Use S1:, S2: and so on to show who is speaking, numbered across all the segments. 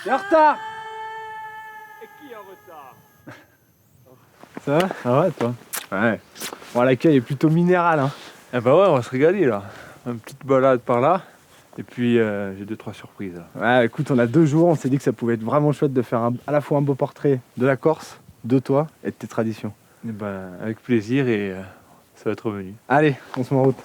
S1: T'es en retard.
S2: Et qui est en retard?
S1: Ça va?
S2: Ah ouais, toi?
S1: Ouais. Bon, l'accueil est plutôt minéral, hein.
S2: Ah bah ouais, on va se régaler là. Une petite balade par là. Et puis j'ai 2-3 surprises là.
S1: Ouais, écoute, on a 2 jours, on s'est dit que ça pouvait être vraiment chouette de faire à la fois un beau portrait de la Corse, de toi et de tes traditions.
S2: Et ben, avec plaisir et ça va être revenu.
S1: Allez, on se met en route.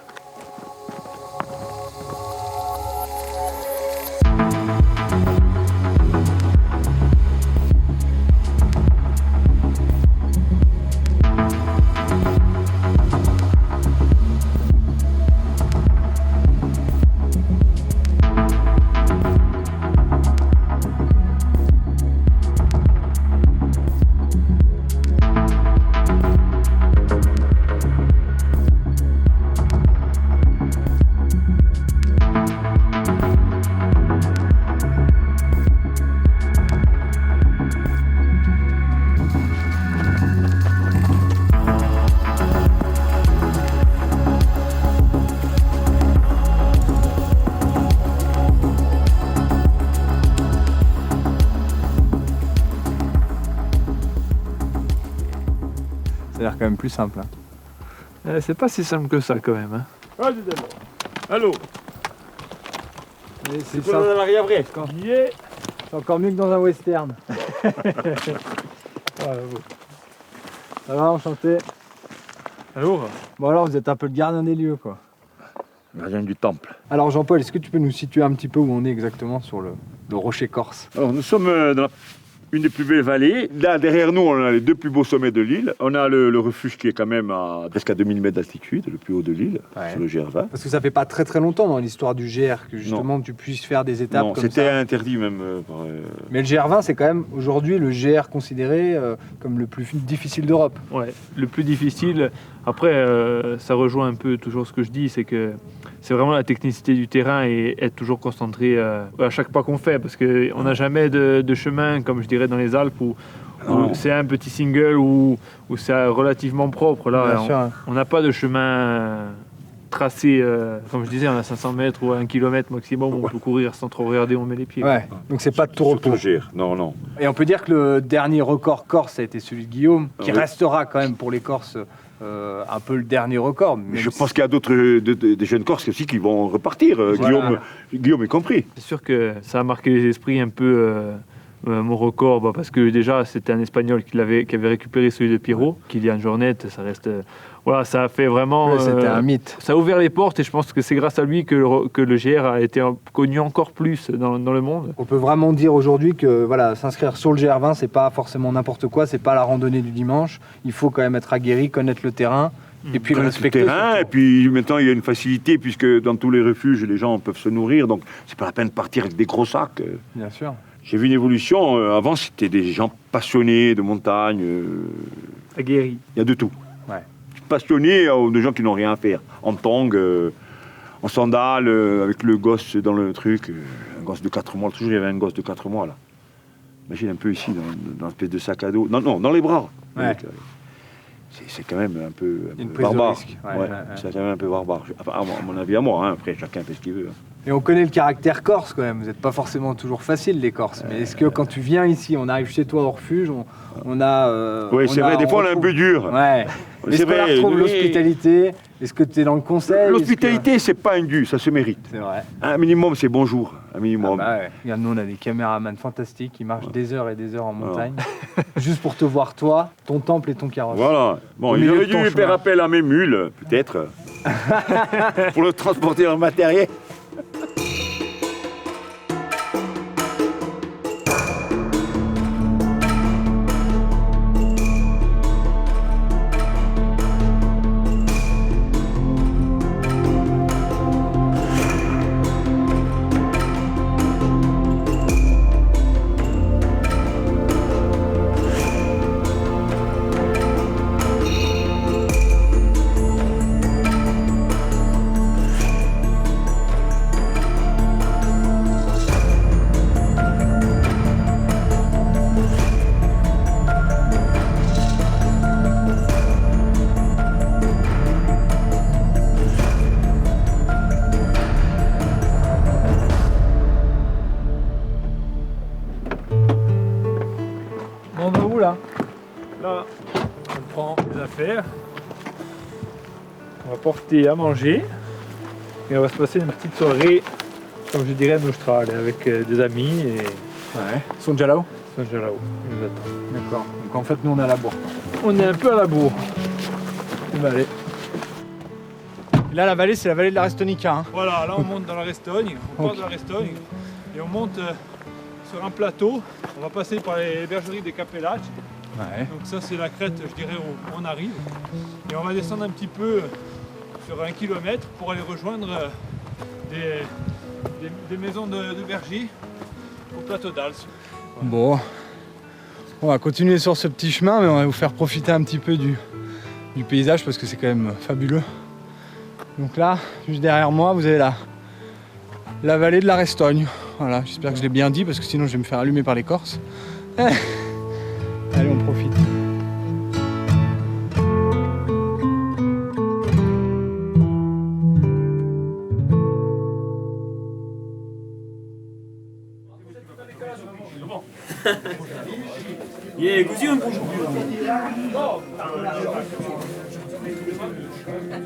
S1: Ça a l'air quand même plus simple. Hein.
S2: C'est pas si simple que ça quand même. Hein.
S3: Allez, d'abord. Allô.
S1: C'est
S3: C'est dans l'arrière-brèche.
S1: encore mieux que dans un western. Ça va, enchanté.
S2: Alors?
S1: Bon alors, vous êtes un peu le gardien des lieux, quoi.
S3: Gardien du temple.
S1: Alors Jean-Paul, est-ce que tu peux nous situer un petit peu où on est exactement sur le rocher corse?
S3: Alors, nous sommes dans une des plus belles vallées. Là, derrière nous, on a les 2 plus beaux sommets de l'île. On a le refuge qui est quand même presque à 2000 mètres d'altitude, le plus haut de l'île,
S1: Ouais.
S3: sur le GR20.
S1: Parce que ça fait pas très très longtemps dans l'histoire du GR que justement tu puisses faire des étapes
S3: Non,
S1: comme
S3: c'était
S1: ça.
S3: interdit même.
S1: Mais le GR20, c'est quand même aujourd'hui le GR considéré comme le plus difficile d'Europe.
S2: Ouais, le plus difficile, après ça rejoint un peu toujours ce que je dis, c'est que c'est vraiment la technicité du terrain et être toujours concentré à chaque pas qu'on fait, parce qu'on n'a jamais de chemin, comme je dirais dans les Alpes, où c'est un petit single, où c'est relativement propre.
S1: Bien
S2: Là,
S1: sûr, hein.
S2: on n'a pas de chemin tracé, comme je disais, on a 500 mètres ou 1 km maximum, où on peut courir sans trop regarder où on met les pieds.
S1: Ouais, donc c'est pas de tout repos.
S3: Surtout le GR. Non, non.
S1: Et on peut dire que le dernier record corse a été celui de Guillaume, qui
S3: Oui.
S1: restera quand même pour les Corses un peu le dernier record.
S3: Mais je pense qu'il y a d'autres des jeunes Corses aussi qui vont repartir,
S1: Voilà.
S3: Guillaume est compris.
S2: C'est sûr que ça a marqué les esprits un peu mon record, parce que déjà c'était un Espagnol qui avait récupéré celui de Pirot, Kylian Jornet, ça reste... voilà, ça a fait vraiment...
S1: Ouais, c'était un mythe.
S2: Ça a ouvert les portes et je pense que c'est grâce à lui que le GR a été connu encore plus dans le monde.
S1: On peut vraiment dire aujourd'hui que voilà, s'inscrire sur le GR20, c'est pas forcément n'importe quoi, c'est pas la randonnée du dimanche. Il faut quand même être aguerri, connaître le terrain et puis le
S3: Connaître
S1: respecter.
S3: le terrain,
S1: surtout.
S3: et puis maintenant il y a une facilité puisque dans tous les refuges les gens peuvent se nourrir, donc c'est pas la peine de partir avec des gros sacs.
S1: Bien sûr.
S3: J'ai vu une évolution, avant c'était des gens passionnés de montagne,
S2: Aguerri.
S3: il y a de tout.
S1: Ouais.
S3: Passionnés, de gens qui n'ont rien à faire, en tongs, en sandales, avec le gosse dans le truc, un gosse de 4 mois, toujours il y avait un gosse de 4 mois là. Imagine un peu ici, dans l'espèce de sac à dos, non, dans les bras.
S1: Ouais.
S3: Donc, c'est quand même un peu
S1: Une prise de
S3: barbare.
S1: risque. Ouais.
S3: C'est quand même un peu barbare. Enfin, à mon avis à moi, hein. Après chacun fait ce qu'il veut.
S1: Et on connaît le caractère corse quand même, vous n'êtes pas forcément toujours facile les Corses, mais est-ce que quand tu viens ici, on arrive chez toi au refuge, on a...
S3: Oui, c'est vrai, des fois on est un peu dur.
S1: Ouais. Est-ce
S3: C'est
S1: qu'on
S3: vrai,
S1: retrouve
S3: oui.
S1: l'hospitalité? Est-ce que tu es dans le conseil?
S3: L'hospitalité, c'est pas un dû, ça se mérite.
S1: C'est vrai.
S3: Un minimum, c'est bonjour. Un minimum.
S1: Ah bah ouais. Regarde, nous on a des caméramans fantastiques qui marchent des heures et des heures en montagne, juste pour te voir toi, ton temple et ton carrosse.
S3: Voilà. Bon,
S1: Au
S3: il
S1: milieu
S3: aurait
S1: de ton
S3: dû faire
S1: chemin.
S3: appel à mes mules, peut-être, pour le transporter en matériel.
S1: là?
S2: Là, on prend les affaires. On va porter à manger. Et on va se passer une petite soirée, comme je dirais, Noustral, avec des amis. Et
S1: Ouais. Ils sont déjà là-haut?
S2: ils sont déjà là-haut. Ils nous attendent.
S1: D'accord. Donc en fait, nous on est à la bourre.
S2: On est un peu à la bourre. On va aller.
S1: Et là, la vallée, c'est la vallée de la Restonica. Hein.
S2: Voilà, là on monte dans la Restogne, on part
S1: Ok.
S2: de la Restogne et on monte sur un plateau. On va passer par les bergeries des Capellacci.
S1: Ouais.
S2: Donc ça c'est la crête, je dirais, où on arrive. Et on va descendre un petit peu sur 1 kilomètre pour aller rejoindre des maisons de bergers au plateau d'Als.
S1: Bon. On va continuer sur ce petit chemin, mais on va vous faire profiter un petit peu du paysage parce que c'est quand même fabuleux. Donc là, juste derrière moi, vous avez la vallée de la Restogne. Voilà, j'espère que je l'ai bien dit parce que sinon je vais me faire allumer par les Corses. Allez, on profite.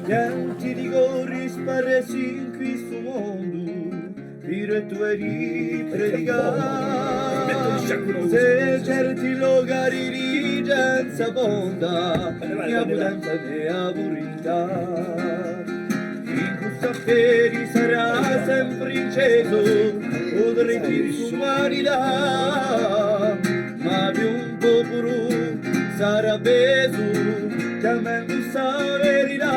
S4: Niente di corri sparsi in questo mondo, per tuoi predicare. Se certi luoghi di gente ponda, mia potenza e apurità. In questo affari sarà sempre inceso, o dritti su umanità, ma più un popolo sarà peso, chiamando sta verità.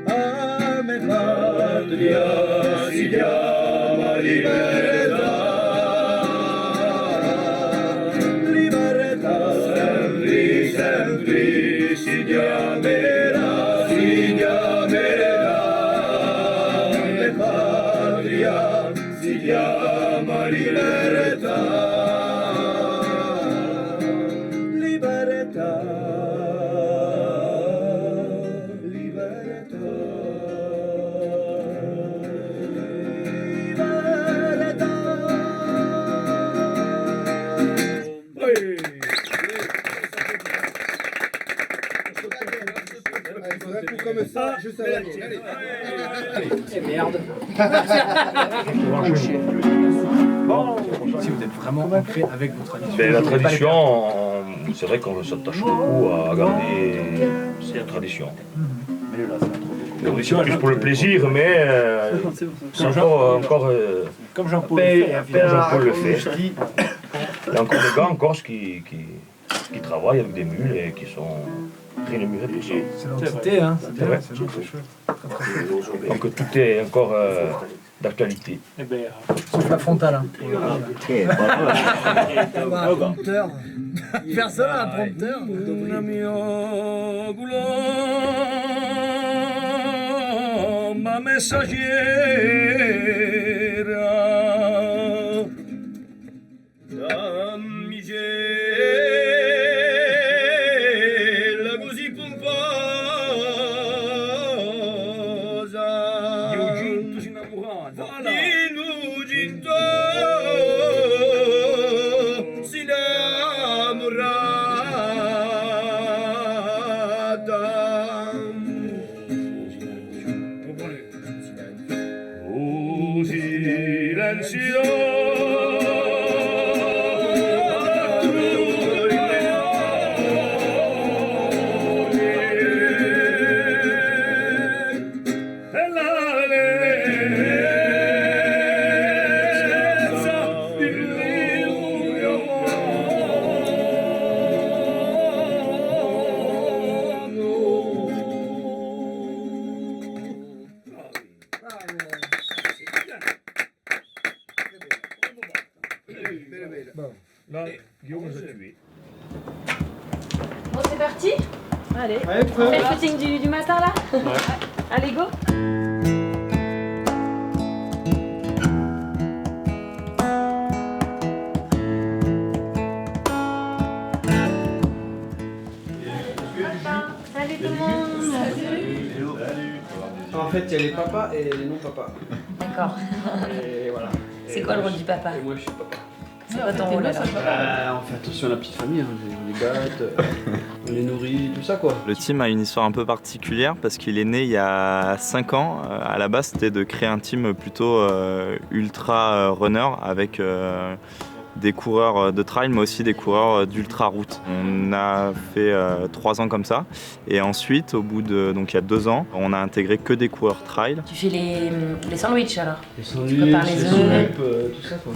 S4: Amen, patria si chiama libertà. Libertà sempre, sempre si chiamerà, si chiamerà. Amen, patria si chiama libertà. Libertà, libertà, libertà. Comme ça, juste à
S1: Si vous êtes vraiment ancré avec vos traditions.
S5: Ben, la tradition, c'est vrai qu'on s'attache beaucoup à garder cette tradition. La tradition, juste pour le plaisir, mais c'est encore
S2: Comme Jean-Paul
S5: Jean-Paul le fait. Il y a encore des gars en Corse qui travaillent avec des mules et qui sont très rémunérés pour ça.
S1: C'est l'entité, hein.
S5: C'est vrai.
S1: C'est chouette.
S5: Donc tout est encore d'actualité.
S2: Eh ben,
S1: Sauf la frontale. Hein.
S4: Un prompteur. Personne n'a un prompteur. Ma messaggera dammi la così pomposa Euginto si innamorata Euginto si innamorata Oh silenzio
S5: Là, Guillaume nous a tués.
S6: Bon, c'est parti. Allez,
S1: Ouais,
S6: on fait le footing du matin là. Allez, go. Salut tout le monde.
S7: En fait, il y a les papas et les non-papas.
S6: D'accord.
S7: Et voilà.
S6: C'est quoi le rôle du papa?
S7: Et moi, je suis papa. C'est quoi ton rôle alors?
S8: On fait attention à la petite famille, on les gâte, on les nourrit, tout ça quoi.
S9: Le team a une histoire un peu particulière parce qu'il est né il y a 5 ans. À la base, c'était de créer un team plutôt ultra runner avec des coureurs de trail mais aussi des coureurs d'ultra route. On a fait 3 ans comme ça et ensuite au bout de donc il y a 2 ans on a intégré que des coureurs trail.
S7: Tu fais les sandwichs alors?
S8: Les sandwichs,
S7: tu prépares les œufs,
S8: tout ça quoi.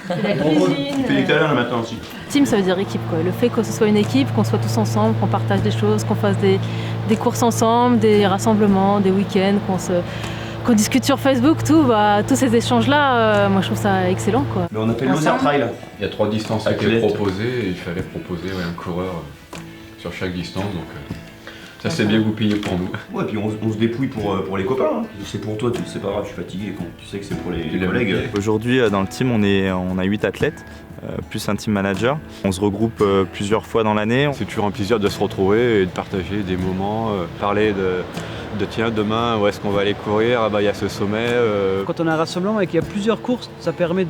S6: Tu fais la cuisine.
S3: Tu fais les câlins le matin aussi.
S10: Team, ça veut dire équipe, quoi. Le fait que ce soit une équipe, qu'on soit tous ensemble, qu'on partage des choses, qu'on fasse des courses ensemble, des rassemblements, des week-ends, qu'on discute sur Facebook, tous ces échanges-là, moi je trouve ça excellent, quoi.
S3: Mais on appelle le Lozère Trail.
S11: Il y a 3 distances qui étaient proposées et il fallait proposer un coureur sur chaque distance. Donc ça s'est bien goupillé pour nous.
S5: Ouais, puis on se dépouille pour les copains. Hein. C'est pour toi, c'est pas grave, je suis fatigué. Quand tu sais que c'est pour les collègues.
S9: Aujourd'hui, dans le team, on a 8 athlètes, plus un team manager. On se regroupe plusieurs fois dans l'année.
S11: C'est toujours un plaisir de se retrouver et de partager des moments, parler de tiens, demain, où est-ce qu'on va aller courir? Ah bah il y a ce sommet.
S8: Quand on a un rassemblement et qu'il y a plusieurs courses, ça permet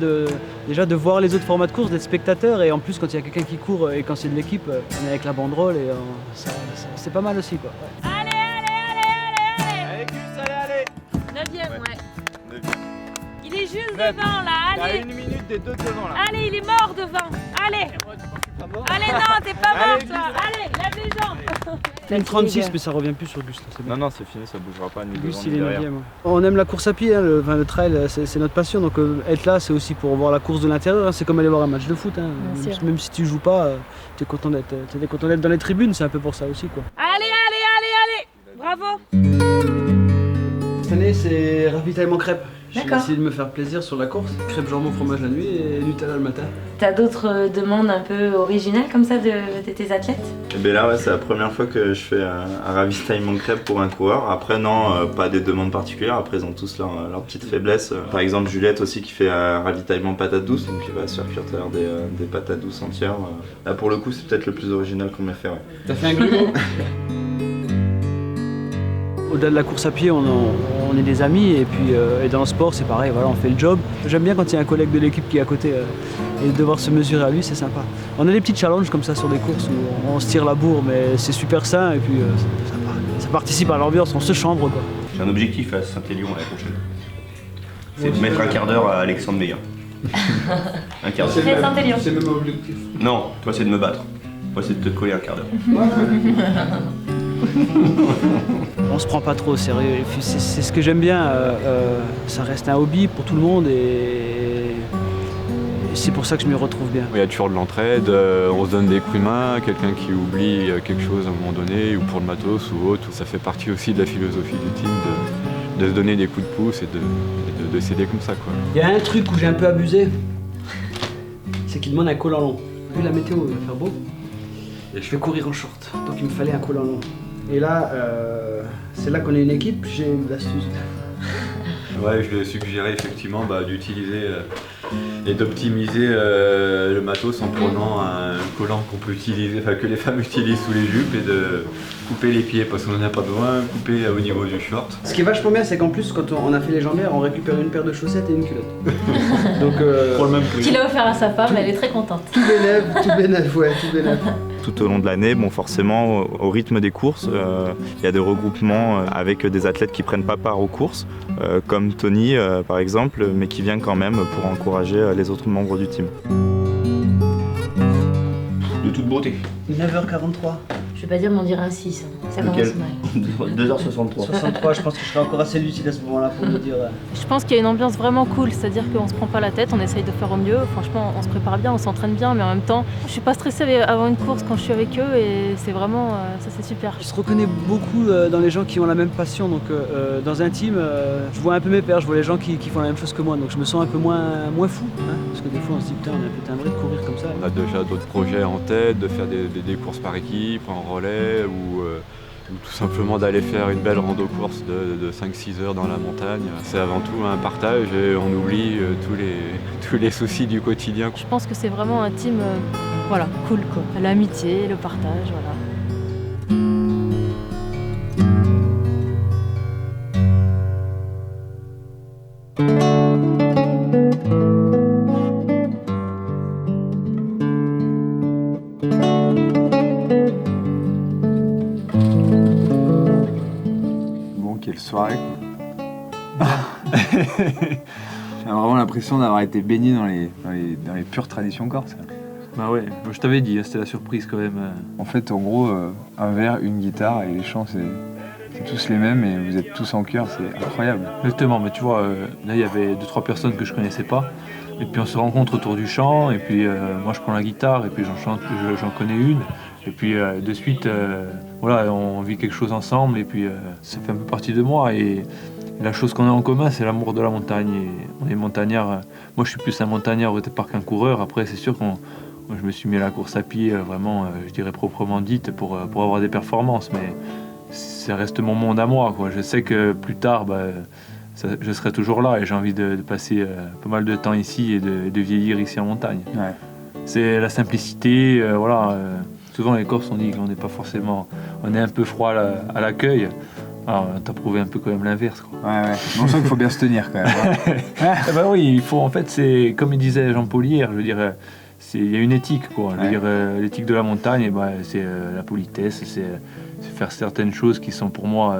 S8: déjà de voir les autres formats de course, d'être spectateur et en plus quand il y a quelqu'un qui court et quand c'est de l'équipe, on est avec la banderole et c'est pas mal aussi quoi. Ouais.
S6: Allez, Gus, allez. 9e, ouais. Il est juste devant là, allez.
S1: Il y a 1 minute des 2 devant là.
S6: Allez, il est mort devant. Allez. Allez, non, t'es pas mort toi. Allez, lève les jambes.
S8: Une 36 mais ça revient plus sur Gus là.
S9: Non, c'est fini, ça bougera pas ni
S8: Gus
S9: devant
S8: il
S9: ni
S8: est
S9: derrière.
S8: 9e. On aime la course à pied, hein, le trail c'est notre passion donc être là c'est aussi pour voir la course de l'intérieur, hein, c'est comme aller voir un match de foot. Hein. Même si tu joues pas, t'es content d'être dans les tribunes, c'est un peu pour ça aussi quoi.
S6: Allez. Bravo.
S8: Cette année c'est ravitaillement crêpes. J'ai
S7: D'accord.
S8: essayé de me faire plaisir sur la course. Crêpes jambon fromage la nuit et Nutella le matin.
S7: T'as d'autres demandes un peu originales comme ça de tes athlètes?
S9: Et bien là, c'est la première fois que je fais un ravitaillement crêpe pour un coureur. Après, non, pas des demandes particulières. Après, ils ont tous leur petite faiblesse. Par exemple, Juliette aussi qui fait un ravitaillement patates douces, donc il va se faire cuire des patates douces entières. Là, pour le coup, c'est peut-être le plus original qu'on m'ait fait. Ouais.
S8: T'as fait un grumeau? Au-delà de la course à pied, on est des amis et puis et dans le sport c'est pareil, voilà, on fait le job. J'aime bien quand il y a un collègue de l'équipe qui est à côté et devoir se mesurer à lui, c'est sympa. On a des petits challenges comme ça sur des courses où on se tire la bourre mais c'est super sain et puis ça participe à l'ambiance, on se chambre quoi.
S5: J'ai un objectif à Saint-Élion l'année prochaine. C'est de mettre un quart d'heure à Alexandre Meyer. Un quart d'heure.
S7: C'est Saint-Élion.
S8: C'est le même objectif.
S5: Non, toi c'est de me battre. Moi c'est de te coller un quart d'heure.
S8: On se prend pas trop au sérieux, et puis c'est ce que j'aime bien, ça reste un hobby pour tout le monde et c'est pour ça que je m'y retrouve bien.
S11: Il y a toujours de l'entraide, on se donne des coups de main, quelqu'un qui oublie quelque chose à un moment donné, ou pour le matos ou autre. Ça fait partie aussi de la philosophie du team de se donner des coups de pouce et de s'aider comme ça, quoi.
S8: Il y a un truc où j'ai un peu abusé, c'est qu'il demande un collant long. Vu la météo, il va faire beau, et je vais courir en short, donc il me fallait un collant long. Et là, c'est là qu'on est une équipe, j'ai une astuce.
S11: Ouais, je lui ai suggéré effectivement d'utiliser et d'optimiser le matos en prenant un collant qu'on peut utiliser, enfin que les femmes utilisent sous les jupes et de couper les pieds parce qu'on n'en a pas besoin, couper au niveau du short.
S8: Ce qui est vachement bien, c'est qu'en plus, quand on a fait les jambières, on récupère une paire de chaussettes et une culotte. Donc, pour le même prix.
S7: Qu'il a offert à sa femme, elle est très contente.
S8: Tout bénef, ouais, tout bénef.
S9: Tout au long de l'année, forcément, au rythme des courses, il y a des regroupements avec des athlètes qui prennent pas part aux courses, comme Tony par exemple, mais qui vient quand même pour encourager les autres membres du team.
S5: De toute beauté.
S8: 9h43.
S7: Je vais pas dire, mais on dirait un 6. Ça commence mal.
S5: 2h63.
S8: 63, je pense que je serai encore assez lucide à ce moment-là pour me dire.
S10: Je pense qu'il y a une ambiance vraiment cool, c'est-à-dire qu'on se prend pas la tête, on essaye de faire au mieux. Franchement, on se prépare bien, on s'entraîne bien, mais en même temps, je suis pas stressée avant une course quand je suis avec eux et c'est vraiment, ça c'est super.
S8: Je se reconnais beaucoup dans les gens qui ont la même passion, donc dans un team, je vois un peu mes pairs, je vois les gens qui font la même chose que moi, donc je me sens un peu moins fou, hein, parce que des fois on se dit putain, on est un peu timbré de courir comme ça.
S11: On a déjà d'autres projets en tête, de faire des courses par équipe, en relais ou tout simplement d'aller faire une belle rando-course de 5-6 heures dans la montagne. C'est avant tout un partage et on oublie tous les soucis du quotidien.
S10: Je pense que c'est vraiment un team voilà, cool, quoi. L'amitié, le partage, voilà.
S1: soirée. J'ai vraiment l'impression d'avoir été baigné dans les pures traditions corses.
S2: Bah ouais, je t'avais dit, c'était la surprise quand même.
S1: En fait, en gros, un verre, une guitare et les chants, c'est tous les mêmes et vous êtes tous en chœur, c'est incroyable.
S2: Exactement, mais tu vois, là il y avait 2-3 personnes que je connaissais pas. Et puis on se rencontre autour du chant, et puis moi je prends la guitare, et puis j'en connais une. Et puis de suite, voilà, on vit quelque chose ensemble, et puis ça fait un peu partie de moi. Et la chose qu'on a en commun, c'est l'amour de la montagne. Et on est montagnard. Moi je suis plus un montagnard au départ qu'un coureur. Après c'est sûr je me suis mis à la course à pied, vraiment, je dirais proprement dite, pour avoir des performances. Mais ça reste mon monde à moi, quoi. Je sais que plus tard, je serai toujours là et j'ai envie de passer pas mal de temps ici et de vieillir ici en montagne.
S1: Ouais.
S2: C'est la simplicité, voilà. Souvent les Corses on dit qu'on n'est pas forcément, on est un peu froid à l'accueil. Alors t'as prouvé un peu quand même l'inverse, quoi.
S1: Ouais. On sent qu'il faut bien se tenir quand même. Hein.
S2: Bah oui, il faut, en fait, c'est comme il disait Jean-Paul hier, je veux dire, il y a une éthique, quoi. Je veux dire, l'éthique de la montagne, c'est la politesse, c'est faire certaines choses qui sont pour moi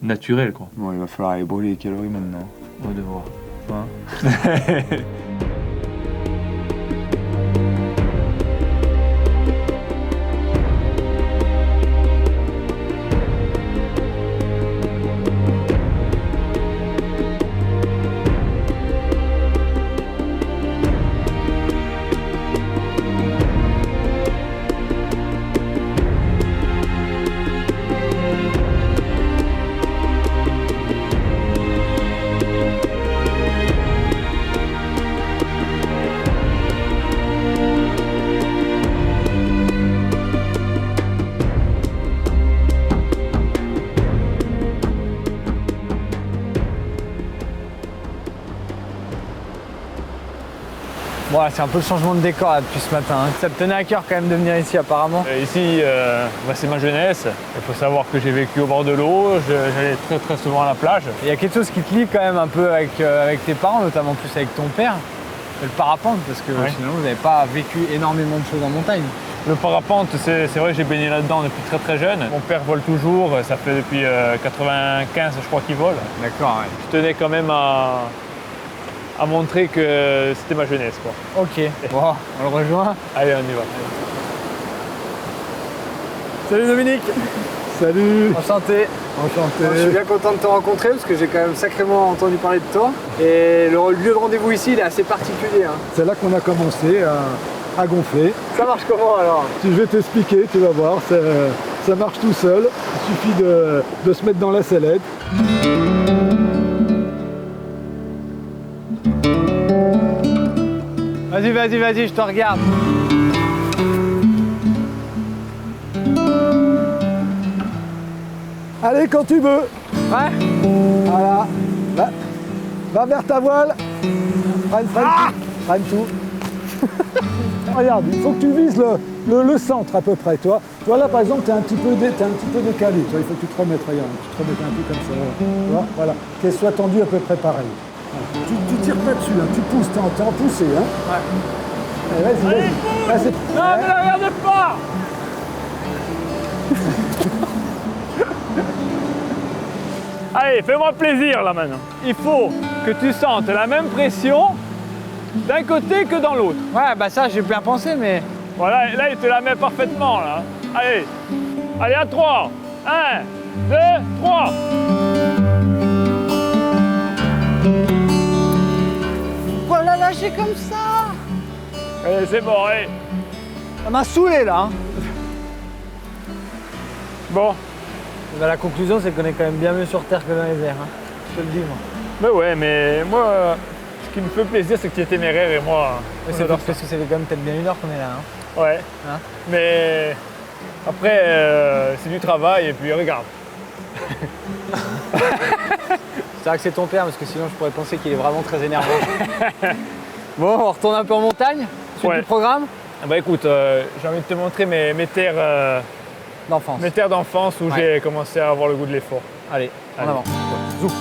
S2: naturelles, quoi.
S1: Bon, il va falloir aller brûler les calories maintenant.
S2: On va devoir.
S1: Hein. Voilà, c'est un peu le changement de décor là, depuis ce matin. Hein. Ça te tenait à cœur quand même de venir ici apparemment.
S2: Ici, c'est ma jeunesse. Il faut savoir que j'ai vécu au bord de l'eau. J'allais très très souvent à la plage.
S1: Il y a quelque chose qui te lie quand même un peu avec tes parents, notamment plus avec ton père. Le parapente, parce que sinon vous n'avez pas vécu énormément de choses en montagne.
S2: Le parapente, c'est vrai que j'ai baigné là-dedans depuis très très jeune. Mon père vole toujours, ça fait depuis 95 je crois qu'il vole.
S1: D'accord, ouais.
S2: Je tenais quand même à montrer que c'était ma jeunesse, quoi.
S1: Ok, bon, on le rejoint.
S2: Allez, on y va.
S1: Salut Dominique.
S12: Salut.
S1: Enchanté.
S12: Enchanté.
S1: Je suis bien content de te rencontrer parce que j'ai quand même sacrément entendu parler de toi. Et le lieu de rendez-vous ici, il est assez particulier. Hein.
S12: C'est là qu'on a commencé à gonfler.
S1: Ça marche comment alors?
S12: Je vais t'expliquer, tu vas voir. Ça marche tout seul. Il suffit de se mettre dans la sellette.
S1: Vas-y, je te regarde.
S12: Allez, quand tu veux.
S1: Ouais.
S12: Voilà. Va vers ta voile. Freine tout. Regarde, il faut que tu vises le centre à peu près, toi. Toi là, par exemple, t'es un petit peu décalé. Toi, il faut que tu te remettes, regarde. Tu te remettes un peu comme ça. Voilà. Qu'elle soit tendue à peu près pareil. Tu tires pas dessus, hein. Tu pousses, t'es en poussée. Hein.
S1: Ouais.
S12: Allez, vas-y.
S2: Non, mais la regarde pas. Allez, fais-moi plaisir là maintenant. Il faut que tu sentes la même pression d'un côté que dans l'autre.
S1: Ouais, bah ça j'ai bien pensé, mais...
S2: Voilà, là il te la met parfaitement là. Allez, à 3. 1, 2, 3.
S1: Voilà, lâcher comme ça.
S2: Allez, c'est bon, allez.
S1: Ça m'a saoulé là. Hein.
S2: Bon.
S1: Bah, la conclusion, c'est qu'on est quand même bien mieux sur Terre que dans les airs. Hein. Je te le dis, moi.
S2: Mais ouais, mais moi, ce qui me fait plaisir, c'est que tu es téméraire et moi...
S1: C'est parce que ça fait quand même peut-être bien 1 heure qu'on est là. Hein.
S2: Ouais.
S1: Hein,
S2: mais après, c'est du travail et puis regarde.
S1: C'est vrai que c'est ton père, parce que sinon je pourrais penser qu'il est vraiment très énervant. Bon, on retourne un peu en montagne. Suite du programme.
S2: Bah écoute, j'ai envie de te montrer mes terres
S1: d'enfance.
S2: Mes terres d'enfance où j'ai commencé à avoir le goût de l'effort.
S1: Allez, en avant. Zouk.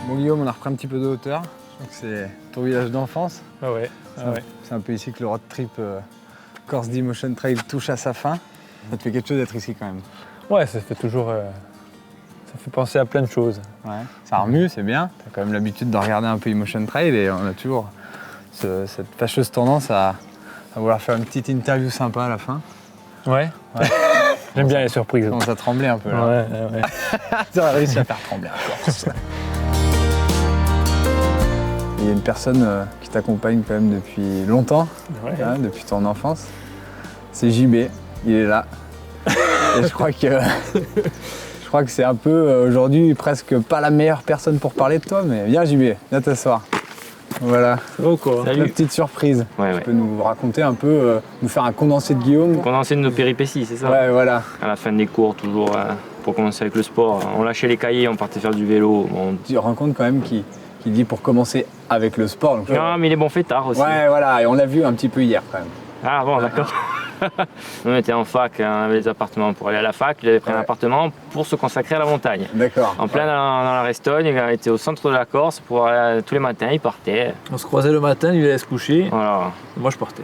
S1: Bon Guillaume, on a repris un petit peu de hauteur. Je crois que c'est ton village d'enfance.
S2: Ah ouais.
S1: C'est un peu ici que le road trip Corse D-Motion Trail touche à sa fin. Ça te fait quelque chose d'être ici quand même.
S2: Ouais, ça fait toujours... ça fait penser à plein de choses.
S1: Ouais. Ça remue, c'est bien. T'as quand même l'habitude de regarder un peu E-Motion Trail et on a toujours cette fâcheuse tendance à vouloir faire une petite interview sympa à la fin.
S2: Ouais. J'aime bien les surprises.
S1: Ça commence à trembler un peu là.
S2: Ouais.
S1: Tu as réussi à faire trembler un Corse. Il y a une personne qui t'accompagne quand même depuis longtemps, hein, depuis ton enfance. C'est JB, il est là. Et je crois que c'est un peu aujourd'hui presque pas la meilleure personne pour parler de toi, mais viens JB, viens t'asseoir. Voilà.
S2: Oh, quoi.
S1: La petite surprise.
S13: Ouais,
S1: tu peux nous raconter un peu, nous faire un condensé de Guillaume.
S13: Condensé de nos péripéties, c'est ça?
S1: Ouais, voilà.
S13: À la fin des cours, toujours, pour commencer avec le sport, on lâchait les cahiers, on partait faire du vélo.
S1: Tu te rends compte quand même qu'il dit pour commencer avec le sport. Donc,
S13: non, mais il est bon fêtard aussi.
S1: Ouais, voilà, et on l'a vu un petit peu hier quand même.
S13: Ah bon, d'accord. On était en fac, on avait des appartements pour aller à la fac. Il avait pris un appartement pour se consacrer à la montagne.
S1: D'accord.
S13: En plein dans la Restonne, il était au centre de la Corse pour aller, tous les matins, il partait.
S2: On se croisait le matin, il allait se coucher.
S13: Voilà.
S2: Moi, je partais.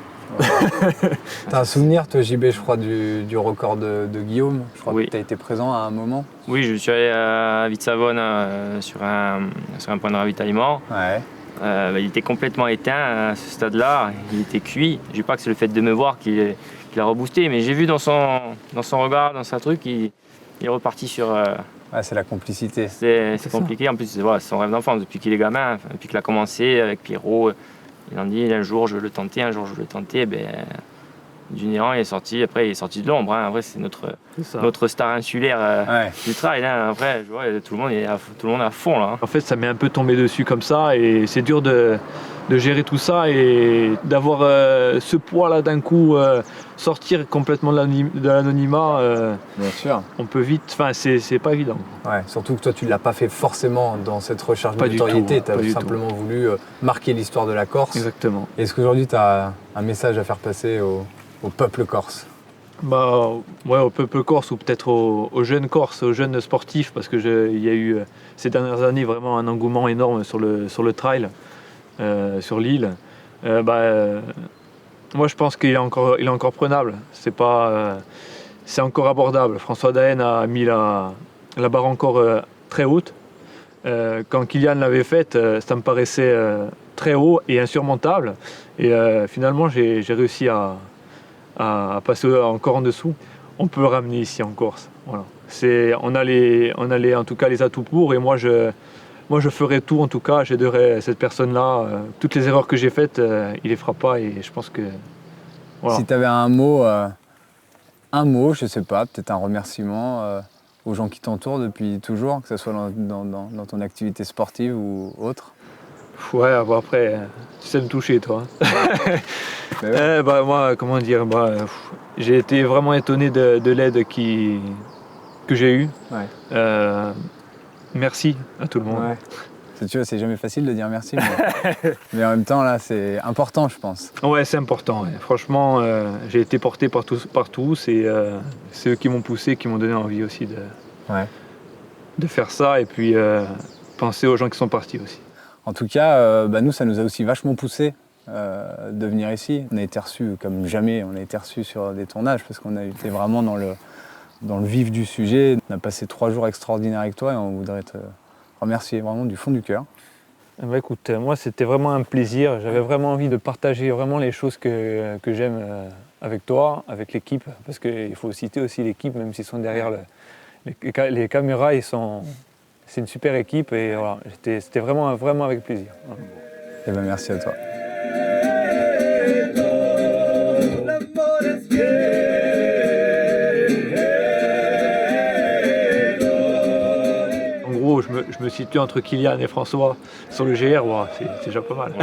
S1: T'as un souvenir, toi, JB, je crois, du record de Guillaume. Je crois que t'as été présent à un moment.
S13: Oui, je suis allé à Vitsavone sur un point de ravitaillement.
S1: Ouais.
S13: Il était complètement éteint à ce stade-là, il était cuit. Je dis pas que c'est le fait de me voir qui l'a reboosté, mais j'ai vu dans son regard, dans sa truc, il est reparti sur...
S1: Ouais, c'est la complicité.
S13: C'est compliqué, en plus c'est son rêve d'enfance, depuis qu'il est gamin, depuis qu'il a commencé avec Pierrot. Il en dit un jour je veux le tenter, un jour je veux le tenter. Du néant, il est sorti. Après, il est sorti de l'ombre. Hein. Après, c'est notre star insulaire du trail. Hein. Après, je vois, tout le monde est à fond là.
S2: En fait, ça m'est un peu tombé dessus comme ça, et c'est dur de gérer tout ça et d'avoir ce poids là d'un coup, sortir complètement de l'anonymat.
S1: Bien sûr.
S2: On peut vite. Enfin, c'est pas évident.
S1: Ouais, surtout que toi, tu l'as pas fait forcément dans cette recherche de notoriété. Tu as simplement voulu marquer l'histoire de la Corse.
S2: Exactement.
S1: Est-ce qu'aujourd'hui, tu as un message à faire passer au peuple corse?
S2: Ouais, au peuple corse, ou peut-être aux jeunes corses, aux jeunes sportifs, parce qu'il y a eu ces dernières années vraiment un engouement énorme sur le trail, sur l'île. Moi je pense qu'il est encore prenable, c'est encore abordable. François Daen a mis la barre encore très haute. Quand Kylian l'avait faite, ça me paraissait très haut et insurmontable, et finalement j'ai réussi à passer encore en dessous. On peut le ramener ici en Corse. Voilà. On a en tout cas les atouts pour, et moi je ferai tout, en tout cas, j'aiderai cette personne-là. Toutes les erreurs que j'ai faites, il les fera pas, et je pense que... Voilà.
S1: Si tu avais un mot, je sais pas, peut-être un remerciement aux gens qui t'entourent depuis toujours, que ce soit dans ton activité sportive ou autre.
S2: Ouais, après, tu sais me toucher, toi. Moi, comment dire, j'ai été vraiment étonné de l'aide que j'ai eue. Ouais. Merci à tout le monde.
S1: Ouais. Tu vois, c'est jamais facile de dire merci, mais en même temps, là, c'est important, je pense.
S2: Ouais, c'est important. Ouais. Franchement, j'ai été porté par tous, et c'est eux qui m'ont poussé, qui m'ont donné envie aussi de faire ça, et puis penser aux gens qui sont partis aussi.
S1: En tout cas, nous, ça nous a aussi vachement poussé de venir ici. On a été reçus comme jamais, on a été reçus sur des tournages, parce qu'on a été vraiment dans le vif du sujet. On a passé 3 jours extraordinaires avec toi, et on voudrait te remercier vraiment du fond du cœur.
S2: Écoute, moi c'était vraiment un plaisir. J'avais vraiment envie de partager vraiment les choses que j'aime avec toi, avec l'équipe, parce qu'il faut citer aussi l'équipe, même s'ils sont derrière les caméras, c'est une super équipe, et voilà, c'était vraiment avec plaisir. Voilà.
S1: Et merci à toi.
S2: En gros, je me situe entre Kylian et François sur le GR, wow, c'est déjà pas mal.